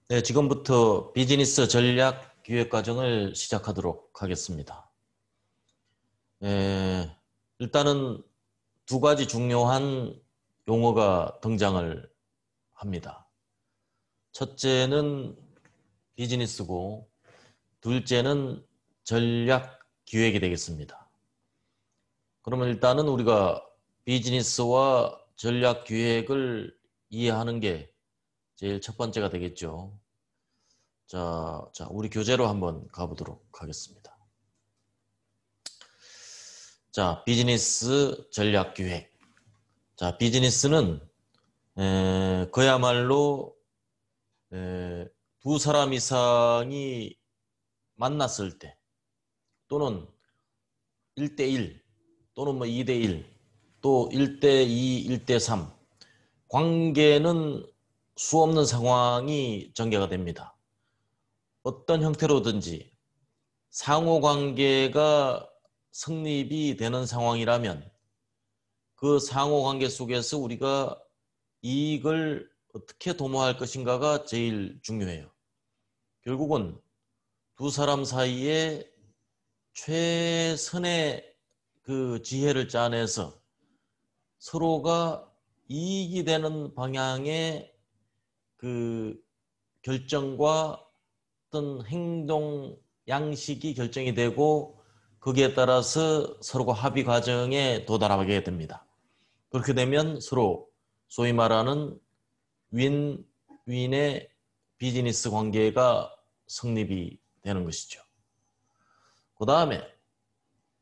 네, 지금부터 비즈니스 전략 기획 과정을 시작하도록 하겠습니다. 일단은 두 가지 중요한 용어가 등장을 합니다. 첫째는 비즈니스고 둘째는 전략 기획이 되겠습니다. 그러면 일단은 우리가 비즈니스와 전략 기획을 이해하는 게 제일 첫 번째가 되겠죠. 자, 우리 교재로 한번 가보도록 하겠습니다. 자, 비즈니스 전략 기획. 자, 비즈니스는 그야말로 두 사람 이상이 만났을 때 또는 1대1 또는 뭐 2대1 또 1대2, 1대3 관계는 수없는 상황이 전개가 됩니다. 어떤 형태로든지 상호관계가 성립이 되는 상황이라면 그 상호관계 속에서 우리가 이익을 어떻게 도모할 것인가가 제일 중요해요. 결국은 두 사람 사이에 최선의 그 지혜를 짜내서 서로가 이익이 되는 방향의 그 결정과 어떤 행동 양식이 결정이 되고 거기에 따라서 서로가 합의 과정에 도달하게 됩니다. 그렇게 되면 서로 소위 말하는 윈윈의 비즈니스 관계가 성립이 되는 것이죠. 그 다음에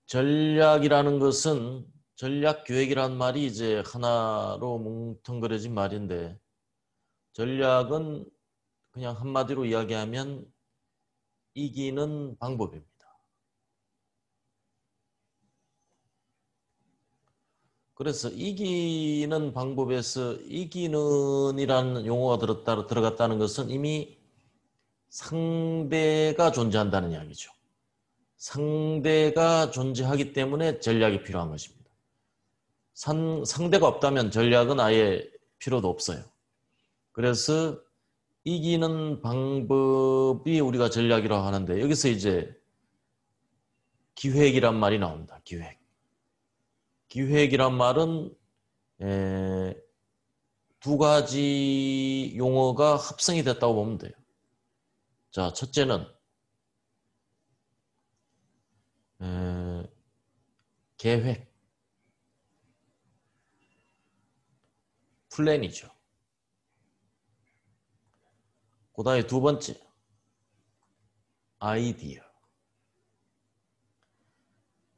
전략이라는 것은 전략 기획이라는 말이 이제 하나로 뭉텅그려진 말인데 전략은 그냥 한마디로 이야기하면 이기는 방법입니다. 그래서 이기는 방법에서 이기는이라는 용어가 들어갔다는 것은 이미 상대가 존재한다는 이야기죠. 상대가 존재하기 때문에 전략이 필요한 것입니다. 상대가 없다면 전략은 아예 필요도 없어요. 그래서 이기는 방법이 우리가 전략이라고 하는데 여기서 이제 기획이란 말이 나옵니다. 기획. 기획이란 말은 두 가지 용어가 합성이 됐다고 보면 돼요. 자, 첫째는 계획, 플랜이죠. 그 다음에 두 번째, 아이디어.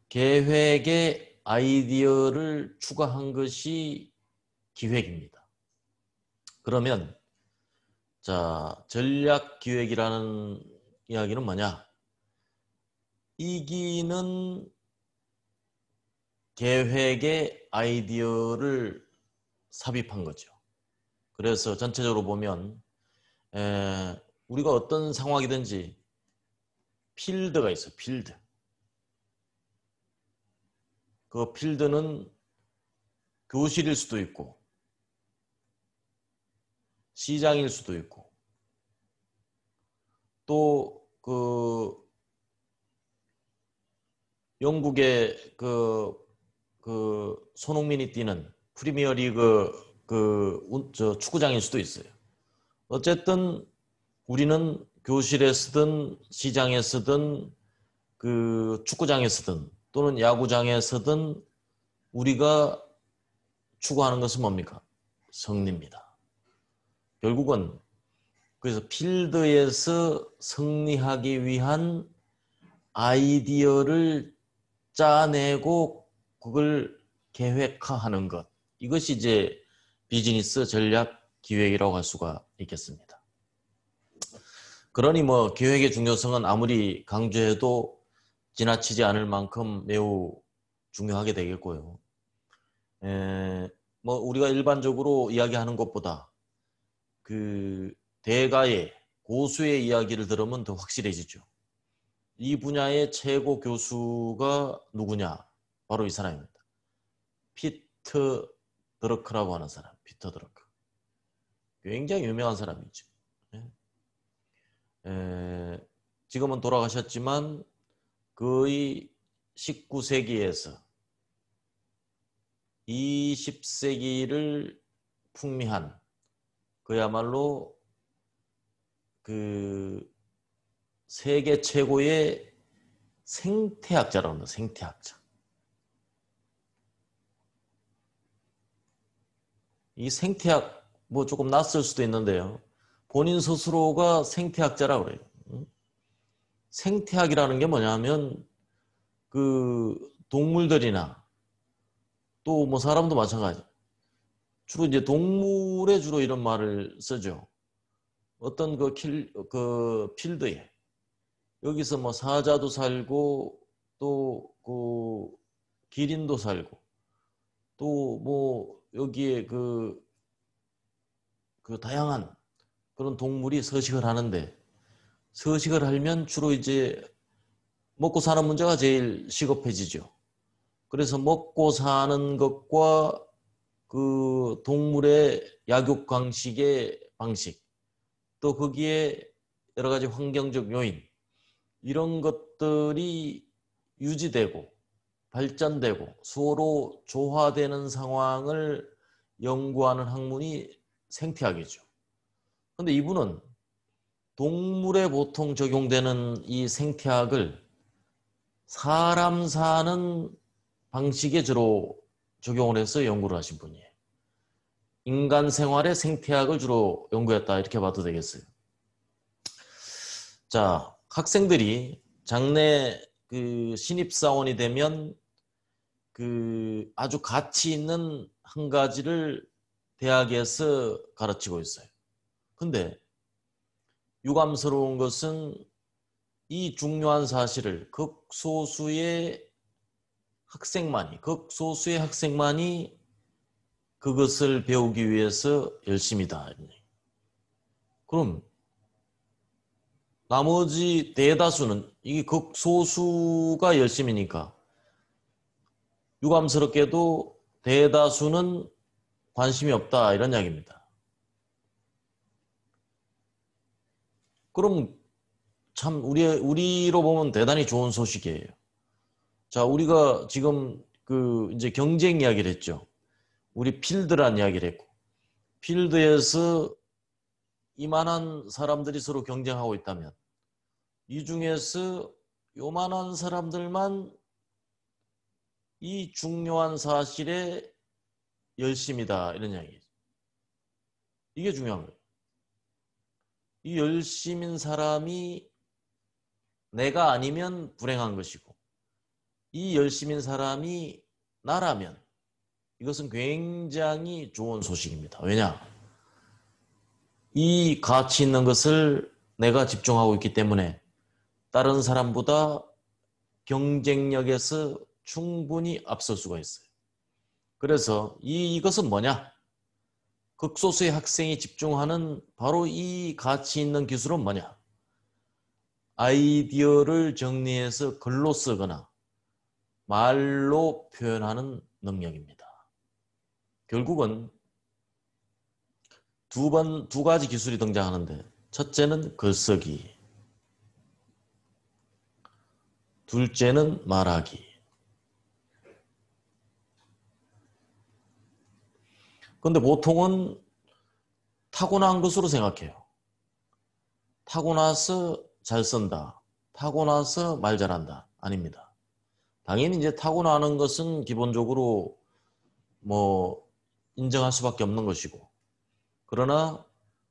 계획에 아이디어를 추가한 것이 기획입니다. 그러면 자, 전략 기획이라는 이야기는 뭐냐? 이기는 계획에 아이디어를 삽입한 거죠. 그래서 전체적으로 보면 우리가 어떤 상황이든지 필드가 있어요. 필드. 그 필드는 교실일 수도 있고 시장일 수도 있고 또 그 영국의 그 손흥민이 뛰는 프리미어 리그 저 축구장일 수도 있어요. 어쨌든 우리는 교실에 서든 시장에 서든 그 축구장에 서든 또는 야구장에 서든 우리가 추구하는 것은 뭡니까? 승리입니다. 결국은 그래서 필드에서 승리하기 위한 아이디어를 짜내고 그걸 계획화하는 것. 이것이 이제 비즈니스 전략 기획이라고 할 수가 있겠습니다. 그러니 뭐 기획의 중요성은 아무리 강조해도 지나치지 않을 만큼 매우 중요하게 되겠고요. 뭐 우리가 일반적으로 이야기하는 것보다 그 대가의 고수의 이야기를 들으면 더 확실해지죠. 이 분야의 최고 교수가 누구냐? 바로 이 사람입니다. 피터 드러크라고 하는 사람. 피터 드러크. 굉장히 유명한 사람이죠. 지금은 돌아가셨지만 거의 19세기에서 20세기를 풍미한 그야말로 그 세계 최고의 생태학자라고 합니다. 생태학자. 이 생태학 뭐 조금 낯설 수도 있는데요. 본인 스스로가 생태학자라고 그래요. 생태학이라는 게 뭐냐면 그 동물들이나 또 뭐 사람도 마찬가지. 주로 이제 동물에 주로 이런 말을 쓰죠. 어떤 그 필드에 여기서 뭐 사자도 살고 또 그 기린도 살고 또 뭐 여기에 그 다양한 그런 동물이 서식을 하는데 서식을 하면 주로 이제 먹고 사는 문제가 제일 시급해지죠. 그래서 먹고 사는 것과 그 동물의 약육 강식의 방식 또 거기에 여러 가지 환경적 요인 이런 것들이 유지되고 발전되고 서로 조화되는 상황을 연구하는 학문이 생태학이죠. 그런데 이분은 동물에 보통 적용되는 이 생태학을 사람 사는 방식에 주로 적용을 해서 연구를 하신 분이에요. 인간 생활의 생태학을 주로 연구했다 이렇게 봐도 되겠어요. 자, 학생들이 장래 그 신입사원이 되면 그 아주 가치 있는 한 가지를 대학에서 가르치고 있어요. 근데 유감스러운 것은 이 중요한 사실을 극소수의 학생만이 그것을 배우기 위해서 열심이다. 그럼 나머지 대다수는 이게 극소수가 열심이니까 유감스럽게도 대다수는 관심이 없다 이런 이야기입니다. 그럼 참 우리로 보면 대단히 좋은 소식이에요. 자, 우리가 지금 그 이제 경쟁 이야기를 했죠. 우리 필드란 이야기를 했고 필드에서 이만한 사람들이 서로 경쟁하고 있다면 이 중에서 요만한 사람들만 이 중요한 사실에 열심이다 이런 이야기죠. 이게 중요한 거예요. 이 열심인 사람이 내가 아니면 불행한 것이고 이 열심인 사람이 나라면 이것은 굉장히 좋은 소식입니다. 왜냐? 이 가치 있는 것을 내가 집중하고 있기 때문에 다른 사람보다 경쟁력에서 충분히 앞설 수가 있어요. 그래서 이것은 뭐냐? 극소수의 학생이 집중하는 바로 이 가치 있는 기술은 뭐냐? 아이디어를 정리해서 글로 쓰거나 말로 표현하는 능력입니다. 결국은 두 가지 기술이 등장하는데 첫째는 글쓰기, 둘째는 말하기. 그런데 보통은 타고난 것으로 생각해요. 타고나서 잘 쓴다. 타고나서 말 잘한다. 아닙니다. 당연히 이제 타고나는 것은 기본적으로 뭐 인정할 수밖에 없는 것이고 그러나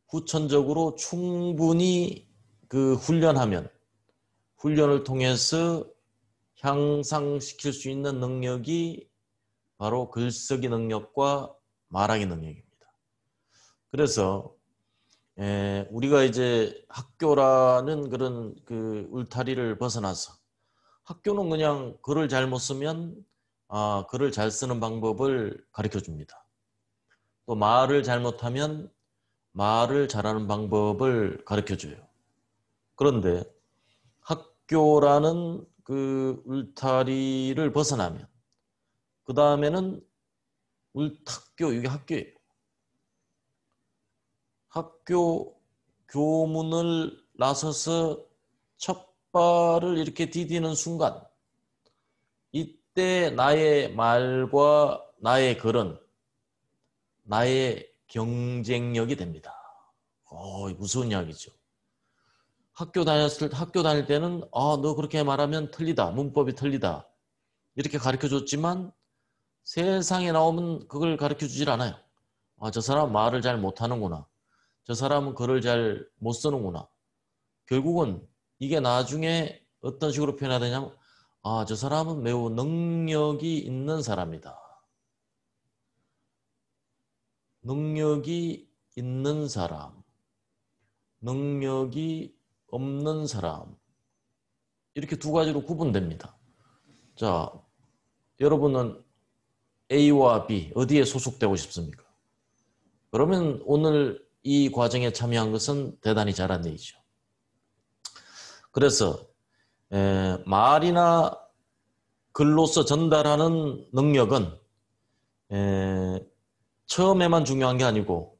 후천적으로 충분히 그 훈련을 통해서 향상시킬 수 있는 능력이 바로 글쓰기 능력과 말하기 능력입니다. 그래서 우리가 이제 학교라는 그런 그 울타리를 벗어나서 학교는 그냥 글을 잘못 쓰면 글을 잘 쓰는 방법을 가르쳐 줍니다. 또 말을 잘못하면 말을 잘하는 방법을 가르쳐 줘요. 그런데 학교라는 그 울타리를 벗어나면 그 다음에는 이게 학교예요. 학교 교문을 나서서 첫 발을 이렇게 디디는 순간 이때 나의 말과 나의 글은 나의 경쟁력이 됩니다. 무서운 이야기죠. 학교 다닐 때는 너 그렇게 말하면 틀리다. 문법이 틀리다. 이렇게 가르쳐줬지만 세상에 나오면 그걸 가르쳐주질 않아요. 저 사람 말을 잘 못하는구나. 저 사람은 글을 잘 못 쓰는구나. 결국은 이게 나중에 어떤 식으로 표현해야 되냐면 저 사람은 매우 능력이 있는 사람이다. 능력이 있는 사람, 능력이 없는 사람, 이렇게 두 가지로 구분됩니다. 자, 여러분은 A와 B 어디에 소속되고 싶습니까? 그러면 오늘 이 과정에 참여한 것은 대단히 잘한 일이죠. 그래서 말이나 글로서 전달하는 능력은 처음에만 중요한 게 아니고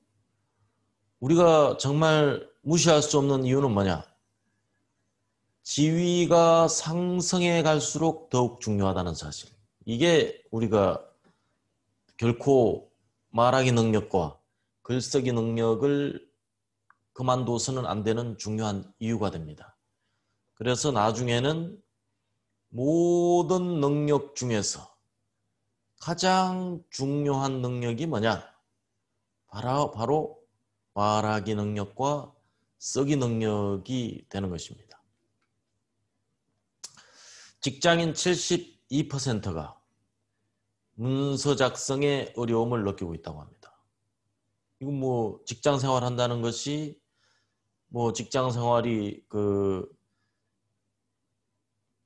우리가 정말 무시할 수 없는 이유는 뭐냐? 지위가 상승해 갈수록 더욱 중요하다는 사실. 이게 우리가 결코 말하기 능력과 글쓰기 능력을 그만둬서는 안 되는 중요한 이유가 됩니다. 그래서 나중에는 모든 능력 중에서 가장 중요한 능력이 뭐냐? 바로 말하기 능력과 쓰기 능력이 되는 것입니다. 직장인 72%가 문서 작성에 어려움을 느끼고 있다고 합니다. 이건 직장 생활 한다는 것이 직장 생활이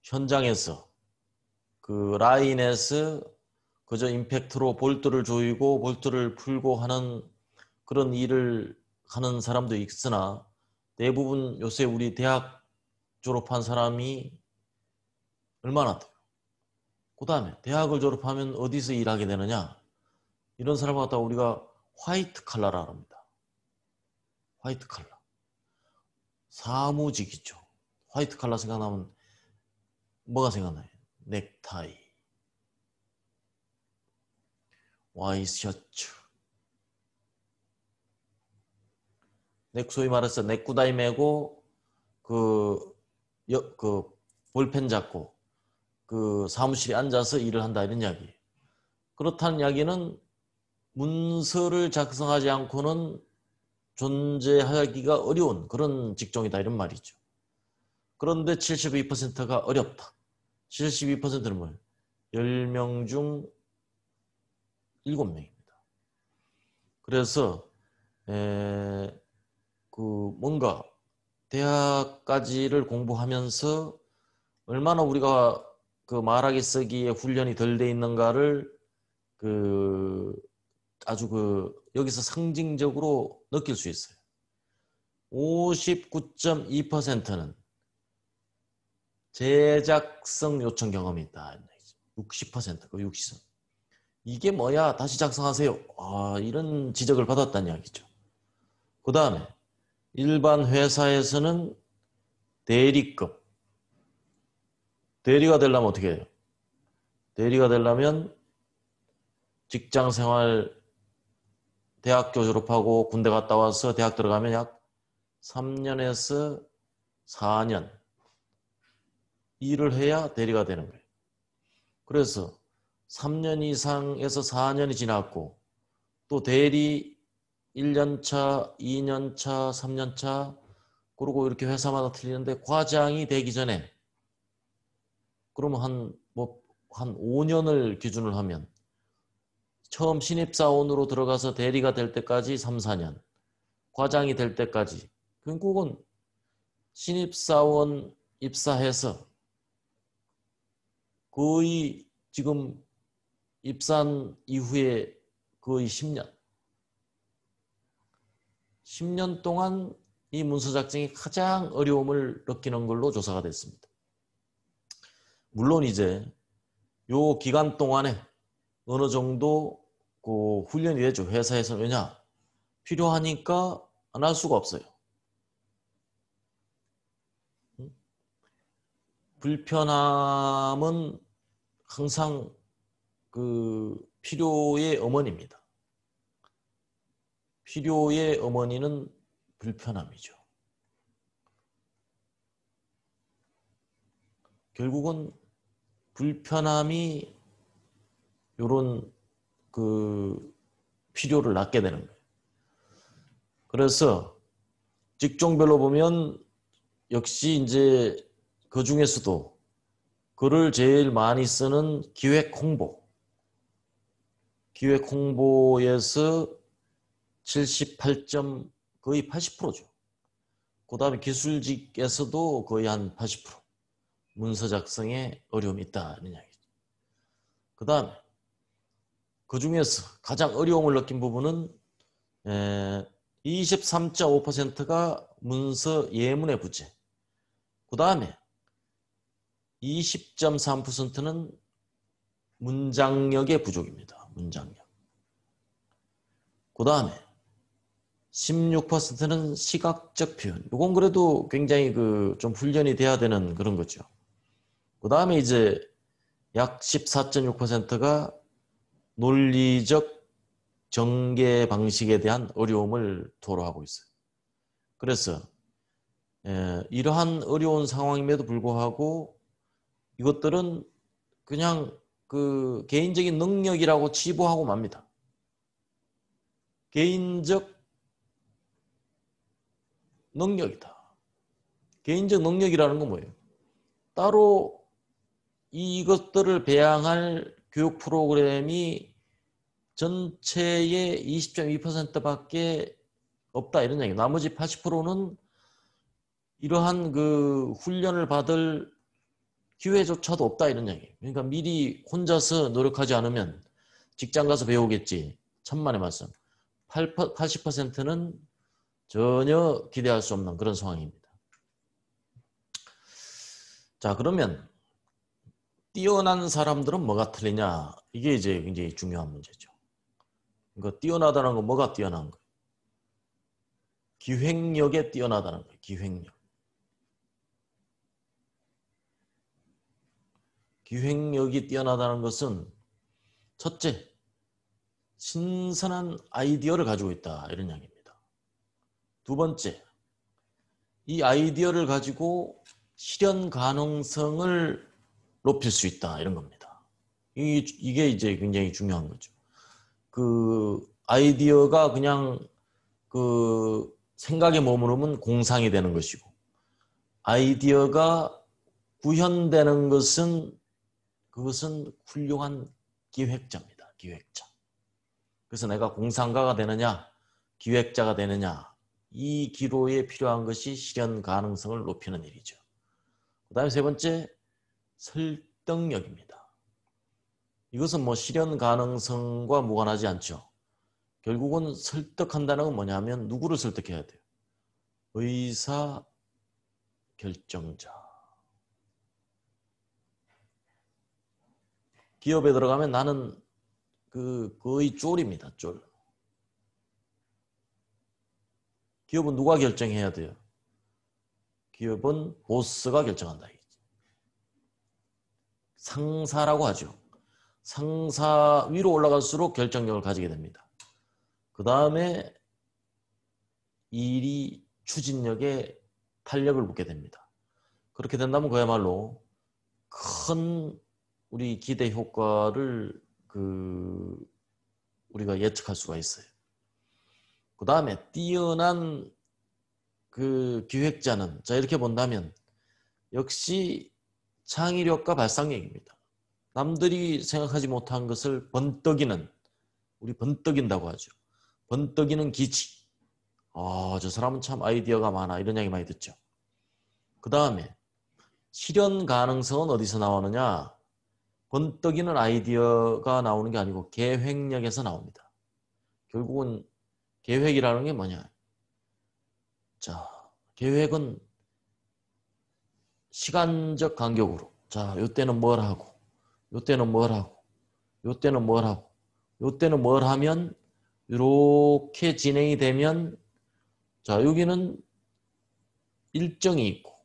현장에서 라인에서 그저 임팩트로 볼트를 조이고 볼트를 풀고 하는 그런 일을 하는 사람도 있으나 대부분 요새 우리 대학 졸업한 사람이 얼마나 돼요? 그 다음에 대학을 졸업하면 어디서 일하게 되느냐? 이런 사람을 갖다가 우리가 화이트 칼라라 합니다. 화이트 칼라. 사무직이죠. 화이트 칼라 생각나면 뭐가 생각나요? 넥타이, 와이셔츠, 소위 말해서 넥구다이 메고 볼펜 잡고 사무실에 앉아서 일을 한다 이런 이야기. 그렇다는 이야기는 문서를 작성하지 않고는 존재하기가 어려운 그런 직종이다 이런 말이죠. 그런데 72%가 어렵다. 72%는 뭐예요? 10명 중 7명입니다. 그래서 뭔가 대학까지를 공부하면서 얼마나 우리가 말하기 쓰기에 훈련이 덜 돼 있는가를 아주 여기서 상징적으로 느낄 수 있어요. 59.2%는 재작성 요청 경험이 있다. 60%가 60. 이게 뭐야? 다시 작성하세요. 이런 지적을 받았다는 이야기죠. 그 다음에 일반 회사에서는 대리급. 대리가 되려면 어떻게 해요? 대리가 되려면 직장생활 대학교 졸업하고 군대 갔다 와서 대학 들어가면 약 3년에서 4년 일을 해야 대리가 되는 거예요. 그래서 3년 이상에서 4년이 지났고 또 대리 1년차, 2년차, 3년차 그리고 이렇게 회사마다 틀리는데 과장이 되기 전에 그러면 한 5년을 기준을 하면 처음 신입사원으로 들어가서 대리가 될 때까지 3, 4년 과장이 될 때까지 결국은 신입사원 입사해서 거의 지금 입사한 이후에 거의 10년 10년 동안 이 문서 작성이 가장 어려움을 느끼는 걸로 조사가 됐습니다. 물론 이제 요 기간 동안에 어느 정도 훈련이 되죠. 회사에서는. 왜냐? 필요하니까 안 할 수가 없어요. 불편함은 항상 그 필요의 어머니입니다. 필요의 어머니는 불편함이죠. 결국은 불편함이 이런 그 필요를 낳게 되는 거예요. 그래서 직종별로 보면 역시 이제 그 중에서도 글을 제일 많이 쓰는 기획 홍보에서 78점 거의 80%죠. 그 다음에 기술직에서도 거의 한 80% 문서 작성에 어려움이 있다는 이야기죠. 그 다음에 그 중에서 가장 어려움을 느낀 부분은 23.5%가 문서 예문의 부재. 그 다음에 20.3%는 문장력의 부족입니다. 문장력. 그 다음에 16%는 시각적 표현. 이건 그래도 굉장히 좀 훈련이 돼야 되는 그런 거죠. 그 다음에 이제 약 14.6%가 논리적 전개 방식에 대한 어려움을 토로하고 있어요. 그래서 이러한 어려운 상황임에도 불구하고 이것들은 그냥 그 개인적인 능력이라고 치부하고 맙니다. 개인적 능력이다. 개인적 능력이라는 건 뭐예요? 따로 이것들을 배양할 교육 프로그램이 전체의 20.2%밖에 없다 이런 얘기예요. 나머지 80%는 이러한 그 훈련을 받을 기회조차도 없다 이런 얘기예요. 그러니까 미리 혼자서 노력하지 않으면 직장 가서 배우겠지. 천만의 말씀. 80%는 전혀 기대할 수 없는 그런 상황입니다. 자, 그러면 뛰어난 사람들은 뭐가 틀리냐? 이게 이제 굉장히 중요한 문제죠. 그러니까 뛰어나다는 건 뭐가 뛰어난 거예요? 기획력에 뛰어나다는 거예요. 기획력. 기획력이 뛰어나다는 것은 첫째, 신선한 아이디어를 가지고 있다 이런 이야기입니다. 두 번째, 이 아이디어를 가지고 실현 가능성을 높일 수 있다 이런 겁니다. 이게 이제 굉장히 중요한 거죠. 그 아이디어가 그냥 그 생각에 머무르면 공상이 되는 것이고 아이디어가 구현되는 것은 그것은 훌륭한 기획자입니다. 기획자. 그래서 내가 공상가가 되느냐 기획자가 되느냐 이 기로에 필요한 것이 실현 가능성을 높이는 일이죠. 그 다음에 세 번째 설득력입니다. 이것은 뭐 실현 가능성과 무관하지 않죠. 결국은 설득한다는 건 뭐냐면 누구를 설득해야 돼요? 의사 결정자. 기업에 들어가면 나는 거의 쫄입니다. 쫄. 기업은 누가 결정해야 돼요? 기업은 보스가 결정한다. 상사라고 하죠. 상사 위로 올라갈수록 결정력을 가지게 됩니다. 그 다음에 일이 추진력에 탄력을 붙게 됩니다. 그렇게 된다면 그야말로 큰 우리 기대 효과를 우리가 예측할 수가 있어요. 그 다음에 뛰어난 그 기획자는 자 이렇게 본다면 역시 창의력과 발상력입니다. 남들이 생각하지 못한 것을 번뜩이는 우리 번뜩인다고 하죠. 번뜩이는 기치. 저 사람은 참 아이디어가 많아 이런 이야기 많이 듣죠. 그 다음에 실현 가능성은 어디서 나오느냐? 번뜩이는 아이디어가 나오는 게 아니고 계획력에서 나옵니다. 결국은 계획이라는 게 뭐냐? 자, 계획은 시간적 간격으로 자, 요때는 뭘 하고 요때는 뭘 하고 요때는 뭘 하고 요때는 뭘 하면 이렇게 진행이 되면 자, 여기는 일정이 있고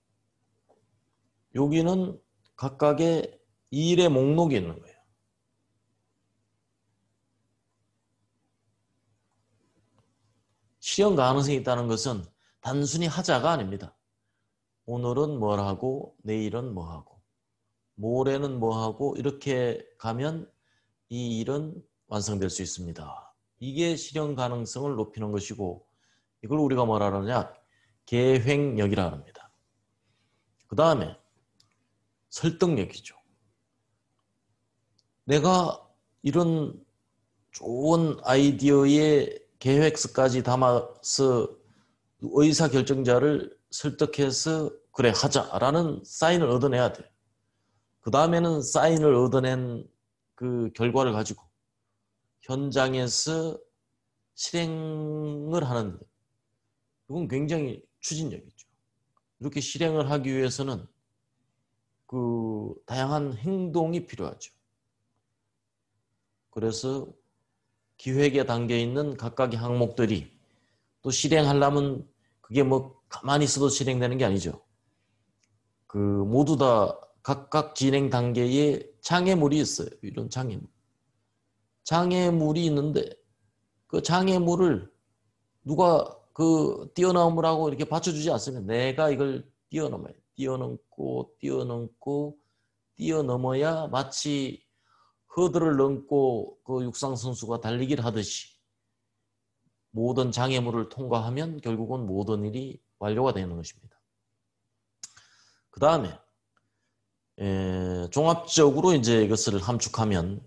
여기는 각각의 일의 목록이 있는 거예요. 실현 가능성이 있다는 것은 단순히 하자가 아닙니다. 오늘은 뭘 하고 내일은 뭐 하고 모레는 뭐 하고 이렇게 가면 이 일은 완성될 수 있습니다. 이게 실현 가능성을 높이는 것이고 이걸 우리가 뭐라 그러냐? 계획력이라 합니다. 그 다음에 설득력이죠. 내가 이런 좋은 아이디어의 계획서까지 담아서 의사결정자를 설득해서 그래 하자라는 사인을 얻어내야 돼요. 그 다음에는 사인을 얻어낸 그 결과를 가지고 현장에서 실행을 하는 것. 이건 굉장히 추진력이죠. 이렇게 실행을 하기 위해서는 그 다양한 행동이 필요하죠. 그래서 기획에 담겨 있는 각각의 항목들이 또 실행하려면 그게 뭐 가만히 있어도 실행되는 게 아니죠. 그 모두 다 각각 진행 단계에 장애물이 있어요. 이런 장애물. 장애물이 있는데 그 장애물을 누가 그 뛰어넘으라고 이렇게 받쳐주지 않으면 내가 이걸 뛰어넘어야 돼. 뛰어넘고 뛰어넘어야 마치 허들을 넘고 그 육상 선수가 달리기를 하듯이 모든 장애물을 통과하면 결국은 모든 일이 완료가 되는 것입니다. 그 다음에 종합적으로 이제 이것을 함축하면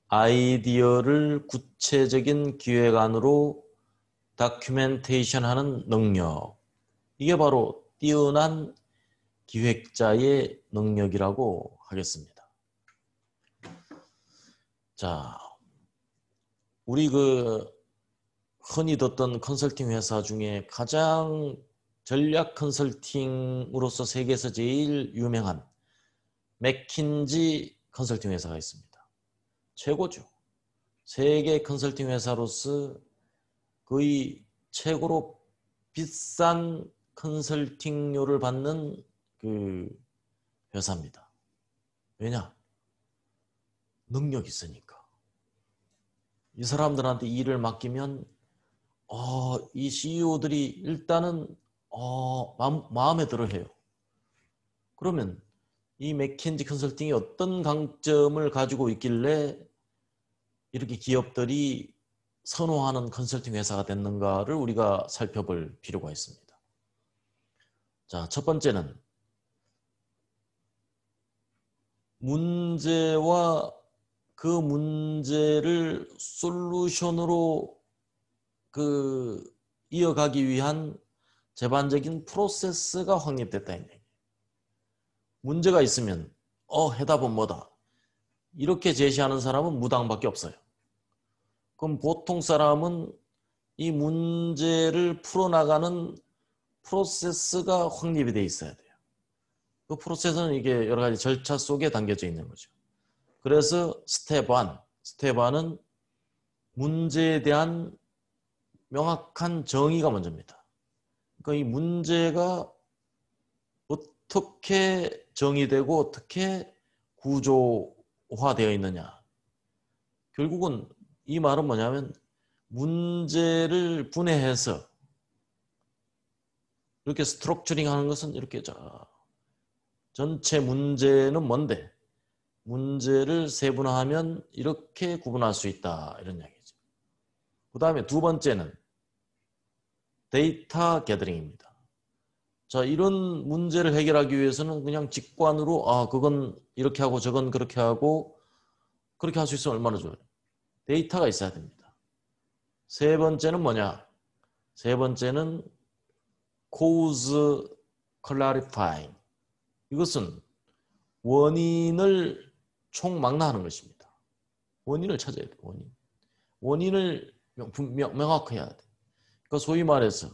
아이디어를 구체적인 기획안으로 다큐멘테이션하는 능력, 이게 바로 뛰어난 기획자의 능력이라고 하겠습니다. 자, 우리 그 흔히 듣던 컨설팅 회사 중에 가장 전략 컨설팅으로서 세계에서 제일 유명한 맥킨지 컨설팅 회사가 있습니다. 최고죠. 세계 컨설팅 회사로서 거의 최고로 비싼 컨설팅료를 받는 그 회사입니다. 왜냐? 능력이 있으니까. 이 사람들한테 일을 맡기면 이 CEO들이 일단은 마음에 들어 해요. 그러면 이 맥킨지 컨설팅이 어떤 강점을 가지고 있길래 이렇게 기업들이 선호하는 컨설팅 회사가 됐는가를 우리가 살펴볼 필요가 있습니다. 자, 첫 번째는 문제와 그 문제를 솔루션으로 이어가기 위한 제반적인 프로세스가 확립됐다. 문제가 있으면 해답은 뭐다. 이렇게 제시하는 사람은 무당밖에 없어요. 그럼 보통 사람은 이 문제를 풀어나가는 프로세스가 확립이 돼 있어야 돼요. 그 프로세스는 이게 여러 가지 절차 속에 담겨져 있는 거죠. 그래서 스텝 1은 문제에 대한 명확한 정의가 먼저입니다. 그러니까 이 문제가 어떻게 정의되고 어떻게 구조화되어 있느냐. 결국은 이 말은 뭐냐면 문제를 분해해서 이렇게 스트럭처링 하는 것은 이렇게 전체 문제는 뭔데 문제를 세분화하면 이렇게 구분할 수 있다. 이런 이야기죠. 그 다음에 두 번째는 데이터 게더링입니다. 자, 이런 문제를 해결하기 위해서는 그냥 직관으로 그건 이렇게 하고 저건 그렇게 하고 그렇게 할 수 있으면 얼마나 좋아요. 데이터가 있어야 됩니다. 세 번째는 뭐냐? 세 번째는 cause clarifying. 이것은 원인을 총망라하는 것입니다. 원인을 찾아야 돼요. 원인을 명확해야 돼. 그러니까 소위 말해서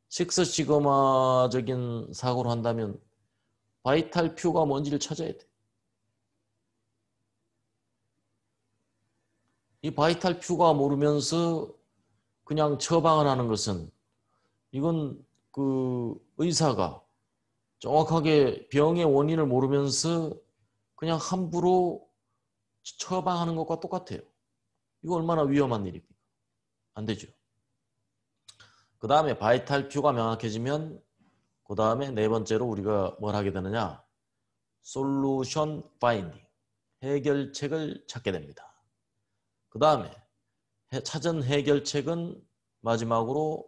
식스 시그마적인 사고를 한다면 바이탈 퓨가 뭔지를 찾아야 돼. 이 바이탈 퓨가 모르면서 그냥 처방을 하는 것은 이건 그 의사가 정확하게 병의 원인을 모르면서 그냥 함부로 처방하는 것과 똑같아요. 이거 얼마나 위험한 일입니까? 안 되죠. 그 다음에 바이탈 퓨가 명확해지면 그 다음에 네 번째로 우리가 뭘 하게 되느냐? 솔루션 파인딩, 해결책을 찾게 됩니다. 그 다음에 찾은 해결책은 마지막으로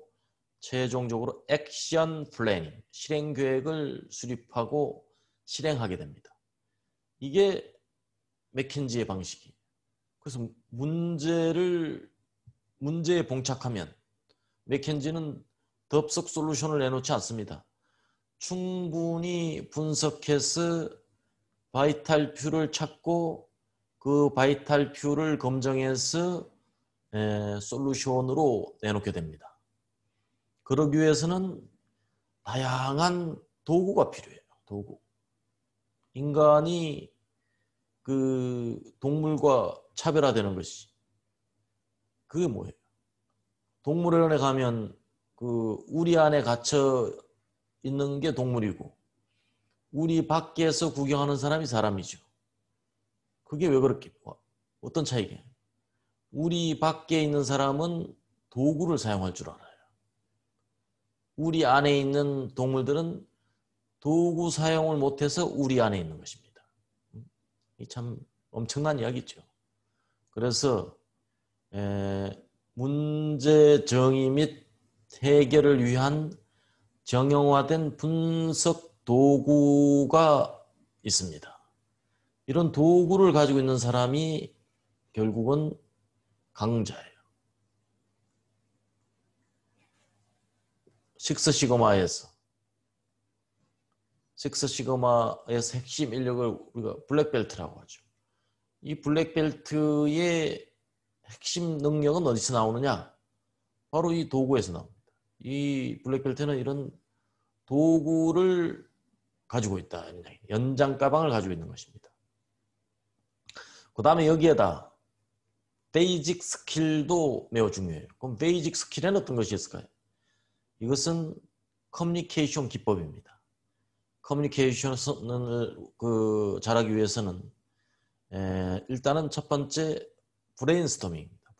최종적으로 액션 플래닝, 실행 계획을 수립하고 실행하게 됩니다. 이게 맥킨지의 방식이에요. 그래서 문제에 봉착하면 맥킨지는 덥석 솔루션을 내놓지 않습니다. 충분히 분석해서 바이탈 퓨를 찾고 그 바이탈 퓨를 검증해서 솔루션으로 내놓게 됩니다. 그러기 위해서는 다양한 도구가 필요해요. 도구. 인간이 그 동물과 차별화되는 것이 그게 뭐예요? 동물원에 가면 그 우리 안에 갇혀 있는 게 동물이고 우리 밖에서 구경하는 사람이 사람이죠. 그게 왜 그렇게 어떤 차이게? 우리 밖에 있는 사람은 도구를 사용할 줄 알아요. 우리 안에 있는 동물들은 도구 사용을 못해서 우리 안에 있는 것입니다. 이 참 엄청난 이야기죠. 그래서 문제 정의 및 해결을 위한 정형화된 분석 도구가 있습니다. 이런 도구를 가지고 있는 사람이 결국은 강자예요. 식스 시그마에서 핵심 인력을 우리가 블랙벨트라고 하죠. 이 블랙벨트의 핵심 능력은 어디서 나오느냐? 바로 이 도구에서 나옵니다. 이 블랙벨트는 이런 도구를 가지고 있다. 연장 가방을 가지고 있는 것입니다. 그 다음에 여기에다 베이직 스킬도 매우 중요해요. 그럼 베이직 스킬에는 어떤 것이 있을까요? 이것은 커뮤니케이션 기법입니다. 커뮤니케이션을 잘하기 위해서는 일단은 첫 번째 브레인스토밍입니다.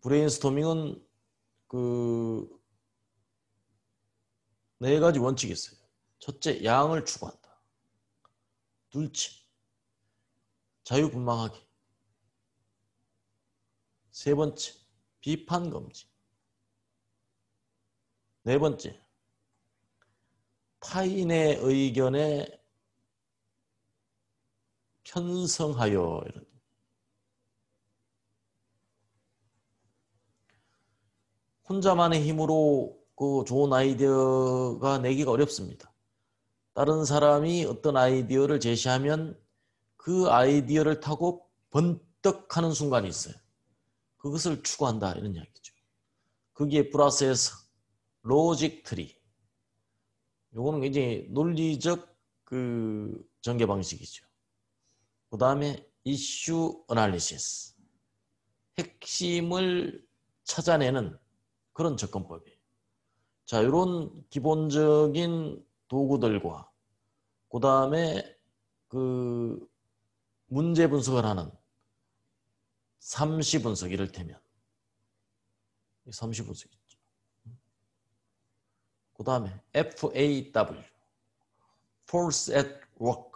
브레인스토밍은 그 네 가지 원칙이 있어요. 첫째, 양을 추구한다. 둘째, 자유분방하기. 세 번째, 비판 금지. 네 번째, 타인의 의견에 편성하여 이런. 혼자만의 힘으로 그 좋은 아이디어가 내기가 어렵습니다. 다른 사람이 어떤 아이디어를 제시하면 그 아이디어를 타고 번뜩하는 순간이 있어요. 그것을 추구한다 이런 이야기죠. 거기에 플러스해서 로직 트리. 요거는 굉장히 논리적 그 전개 방식이죠. 그 다음에 이슈 어널리시스. 핵심을 찾아내는 그런 접근법이에요. 자, 이런 기본적인 도구들과 그 다음에 그 문제 분석을 하는 삼시 분석 이를테면 삼시 분석 있죠. 그 다음에 FAW Force at Work.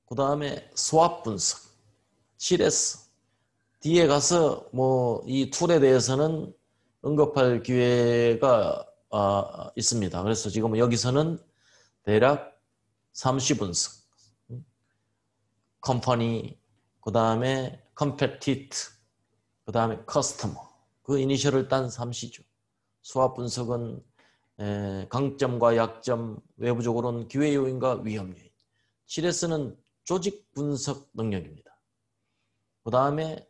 그 다음에 스왑 분석 CS. 뒤에 가서 뭐 이 툴에 대해서는 언급할 기회가 있습니다. 그래서 지금 여기서는 대략 삼시 분석, 컴퍼니, 그 다음에 컴페티트, 그 다음에 커스터머, 그 이니셜을 딴 삼시죠. 수학 분석은 강점과 약점, 외부적으로는 기회 요인과 위험 요인. CS는 조직 분석 능력입니다. 그 다음에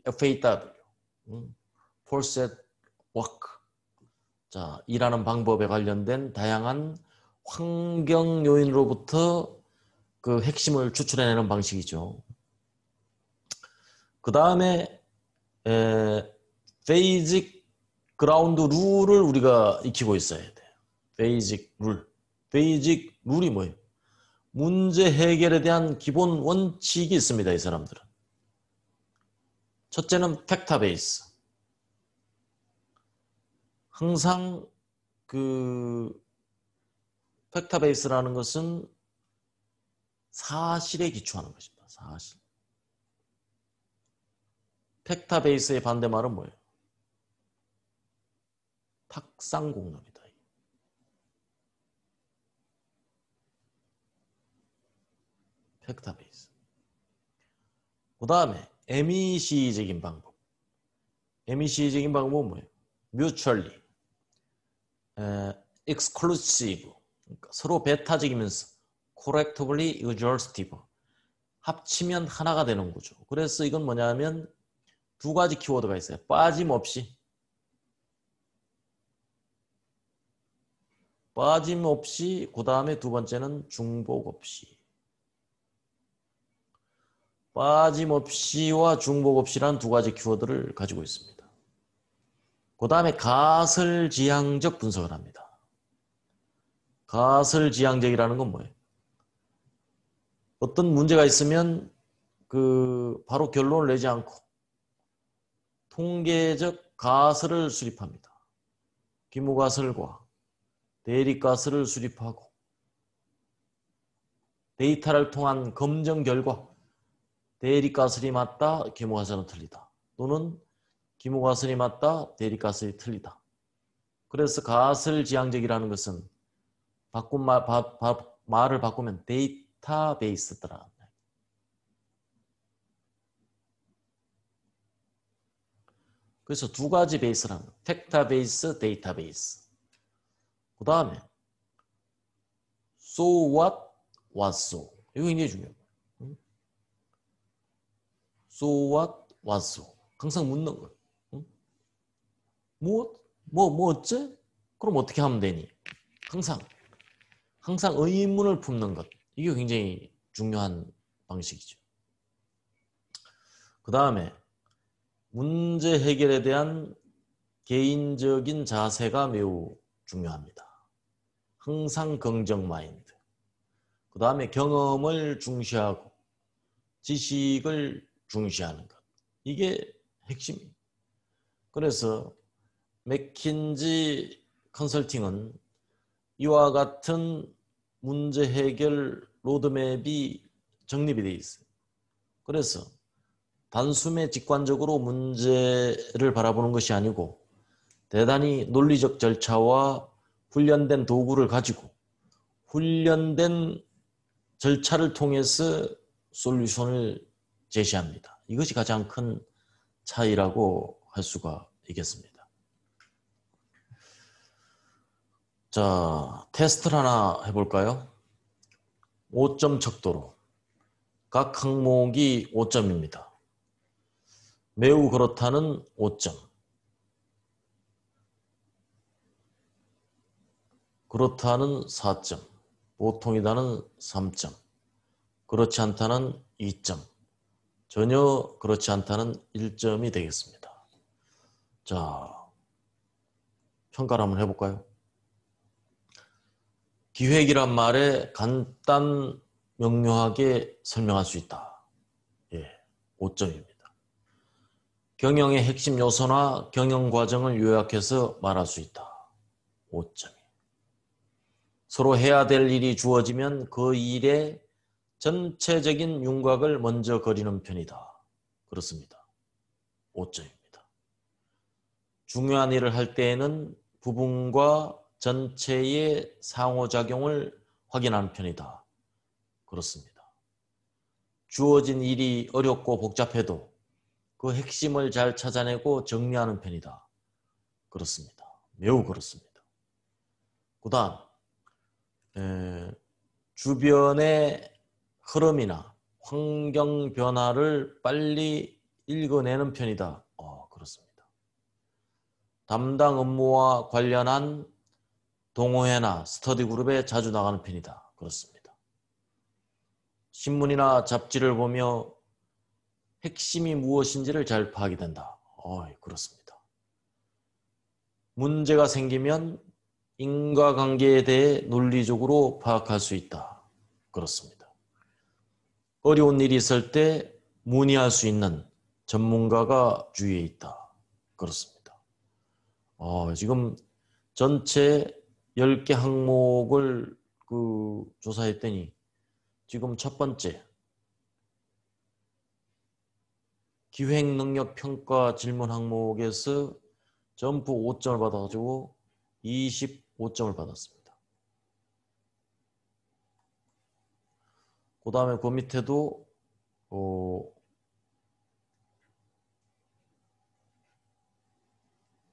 FAW, Force at Work. 자, 일하는 방법에 관련된 다양한 환경 요인으로부터 그 핵심을 추출해내는 방식이죠. 그 다음에 베이직 그라운드 룰을 우리가 익히고 있어야 돼요. 베이직 룰. 베이직 룰이 뭐예요? 문제 해결에 대한 기본 원칙이 있습니다. 이 사람들은. 첫째는 팩타 베이스. 항상 그 팩타 베이스라는 것은 사실에 기초하는 것입니다. 사실. 팩타 베이스의 반대말은 뭐예요? 탁상공론이다. 팩타 베이스. 그 다음에 MEC적인 방법. MEC적인 방법은 뭐예요? mutually, exclusive, 그러니까 서로 배타적이면서 collectively exhaustive, 합치면 하나가 되는 거죠. 그래서 이건 뭐냐면 두 가지 키워드가 있어요. 빠짐없이 그 다음에 두 번째는 중복 없이. 빠짐없이와 중복 없이란 두 가지 키워드를 가지고 있습니다. 그 다음에 가설지향적 분석을 합니다. 가설지향적이라는 건 뭐예요? 어떤 문제가 있으면 바로 결론을 내지 않고 통계적 가설을 수립합니다. 기무가설과 대립가설을 수립하고 데이터를 통한 검증 결과 대립가설이 맞다, 기무가설은 틀리다. 또는 기무가설이 맞다, 대립가설이 틀리다. 그래서 가설지향적이라는 것은 말을 바꾸면 데이터베이스더라. 그래서 두 가지 베이스라는 거예요. 팩타 베이스, 데이터베이스. 그 다음에 so what, what so. 이거 굉장히 중요해요. so what, what so. 항상 묻는 거예요. 뭐 어째? 그럼 어떻게 하면 되니? 항상 의문을 품는 것. 이게 굉장히 중요한 방식이죠. 그 다음에 문제 해결에 대한 개인적인 자세가 매우 중요합니다. 항상 긍정 마인드. 그 다음에 경험을 중시하고 지식을 중시하는 것. 이게 핵심이에요. 그래서 맥킨지 컨설팅은 이와 같은 문제 해결 로드맵이 정립이 되어 있어요. 그래서 단숨에 직관적으로 문제를 바라보는 것이 아니고 대단히 논리적 절차와 훈련된 도구를 가지고 훈련된 절차를 통해서 솔루션을 제시합니다. 이것이 가장 큰 차이라고 할 수가 있겠습니다. 자, 테스트를 하나 해볼까요? 5점 척도로. 각 항목이 5점입니다. 매우 그렇다는 5점. 그렇다는 4점. 보통이다는 3점. 그렇지 않다는 2점. 전혀 그렇지 않다는 1점이 되겠습니다. 자, 평가를 한번 해볼까요? 기획이란 말에 간단 명료하게 설명할 수 있다. 5점입니다. 경영의 핵심 요소나 경영 과정을 요약해서 말할 수 있다. 5점이. 서로 해야 될 일이 주어지면 그 일의 전체적인 윤곽을 먼저 그리는 편이다. 그렇습니다. 5점입니다. 중요한 일을 할 때에는 부분과 전체의 상호작용을 확인하는 편이다. 그렇습니다. 주어진 일이 어렵고 복잡해도 그 핵심을 잘 찾아내고 정리하는 편이다. 그렇습니다. 매우 그렇습니다. 그 다음 주변의 흐름이나 환경 변화를 빨리 읽어내는 편이다. 그렇습니다. 담당 업무와 관련한 동호회나 스터디 그룹에 자주 나가는 편이다. 그렇습니다. 신문이나 잡지를 보며 핵심이 무엇인지를 잘 파악이 된다. 그렇습니다. 문제가 생기면 인과관계에 대해 논리적으로 파악할 수 있다. 그렇습니다. 어려운 일이 있을 때 문의할 수 있는 전문가가 주위에 있다. 그렇습니다. 지금 전체 10개 항목을 조사했더니 지금 첫 번째 기획능력평가 질문 항목에서 전부 5점을 받아가지고 25점을 받았습니다. 그 다음에 그 밑에도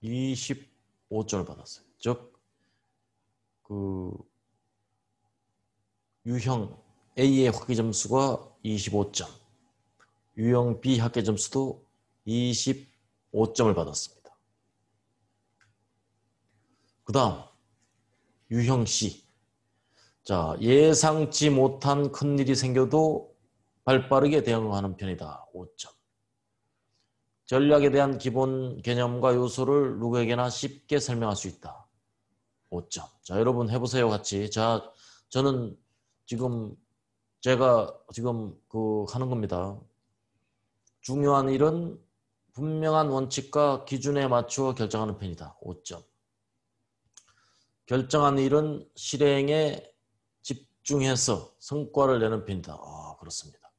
25점을 받았어요. 즉 유형 A의 학계점수가 25점, 유형 B 학계점수도 25점을 받았습니다. 그 다음 유형 C. 자, 예상치 못한 큰일이 생겨도 발빠르게 대응하는 편이다. 5점. 전략에 대한 기본 개념과 요소를 누구에게나 쉽게 설명할 수 있다. 5점. 자, 여러분 해보세요. 같이. 자, 저는 제가 지금 하는 겁니다. 중요한 일은 분명한 원칙과 기준에 맞추어 결정하는 편이다. 5점. 결정한 일은 실행에 집중해서 성과를 내는 편이다. 그렇습니다.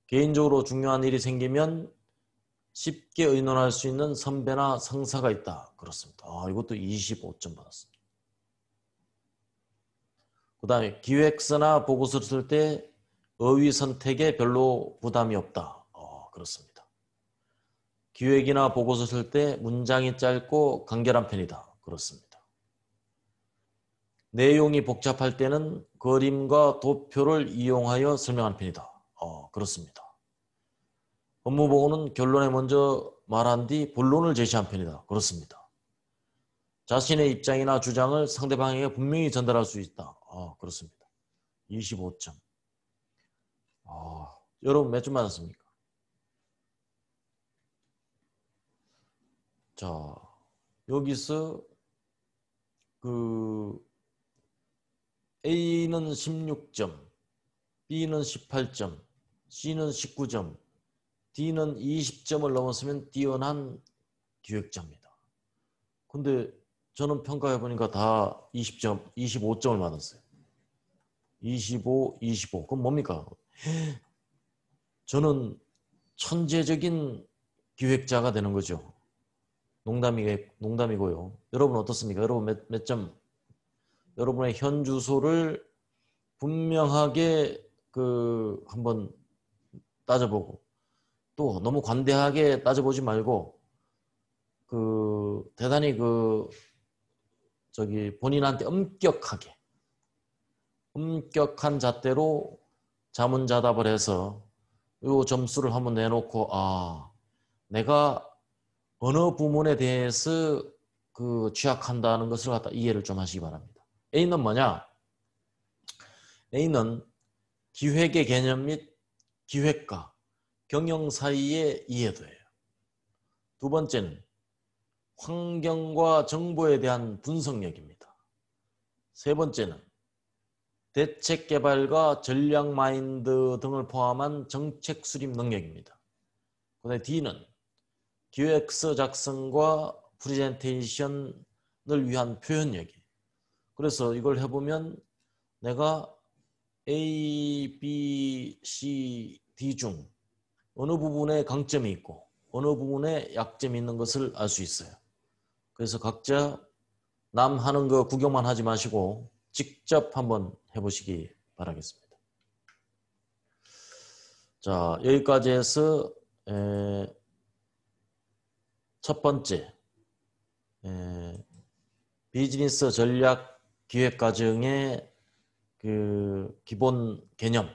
개인적으로 중요한 일이 생기면 쉽게 의논할 수 있는 선배나 상사가 있다. 그렇습니다. 이것도 25점 받았습니다. 그 다음에 기획서나 보고서를 쓸 때 어휘 선택에 별로 부담이 없다. 그렇습니다. 기획이나 보고서 쓸 때 문장이 짧고 간결한 편이다. 그렇습니다. 내용이 복잡할 때는 그림과 도표를 이용하여 설명하는 편이다. 그렇습니다. 업무보고는 결론에 먼저 말한 뒤 본론을 제시한 편이다. 그렇습니다. 자신의 입장이나 주장을 상대방에게 분명히 전달할 수 있다. 그렇습니다. 25점. 여러분 몇 점 맞았습니까? 자, 여기서 A는 16점, B는 18점, C는 19점, D는 20점을 넘었으면 뛰어난 기획자입니다. 근데 저는 평가해보니까 다 20점, 25점을 받았어요. 25, 25. 그럼 뭡니까? 저는 천재적인 기획자가 되는 거죠. 농담이고요. 여러분 어떻습니까? 여러분 몇 점? 여러분의 현 주소를 분명하게 한번 따져보고 또 너무 관대하게 따져보지 말고 대단히 본인한테 엄격한 잣대로 자문자답을 해서 이 점수를 한번 내놓고 내가 어느 부분에 대해서 취약한다는 것을 갖다 이해를 좀 하시기 바랍니다. A는 뭐냐? A는 기획의 개념 및 기획과 경영 사이의 이해도예요. 두 번째는 환경과 정보에 대한 분석력입니다. 세 번째는 대책 개발과 전략 마인드 등을 포함한 정책 수립 능력입니다. 그다음에 D는 기획서 작성과 프레젠테이션을 위한 표현력이에요. 그래서 이걸 해보면 내가 A, B, C, D 중 어느 부분에 강점이 있고 어느 부분에 약점이 있는 것을 알 수 있어요. 그래서 각자 남 하는 거 구경만 하지 마시고 직접 한번 해보시기 바라겠습니다. 자, 여기까지 해서 첫 번째 비즈니스 전략 기획 과정의 기본 개념,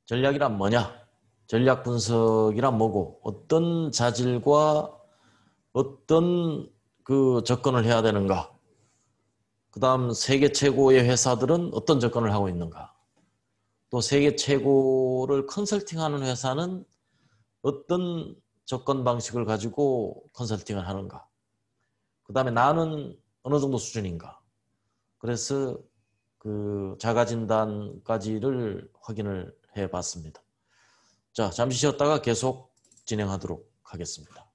전략이란 뭐냐, 전략 분석이란 뭐고, 어떤 자질과 어떤 접근을 해야 되는가, 그 다음 세계 최고의 회사들은 어떤 접근을 하고 있는가, 또 세계 최고를 컨설팅하는 회사는 어떤 접근 방식을 가지고 컨설팅을 하는가. 그 다음에 나는 어느 정도 수준인가. 그래서 그 자가진단까지를 확인을 해봤습니다. 자, 잠시 쉬었다가 계속 진행하도록 하겠습니다.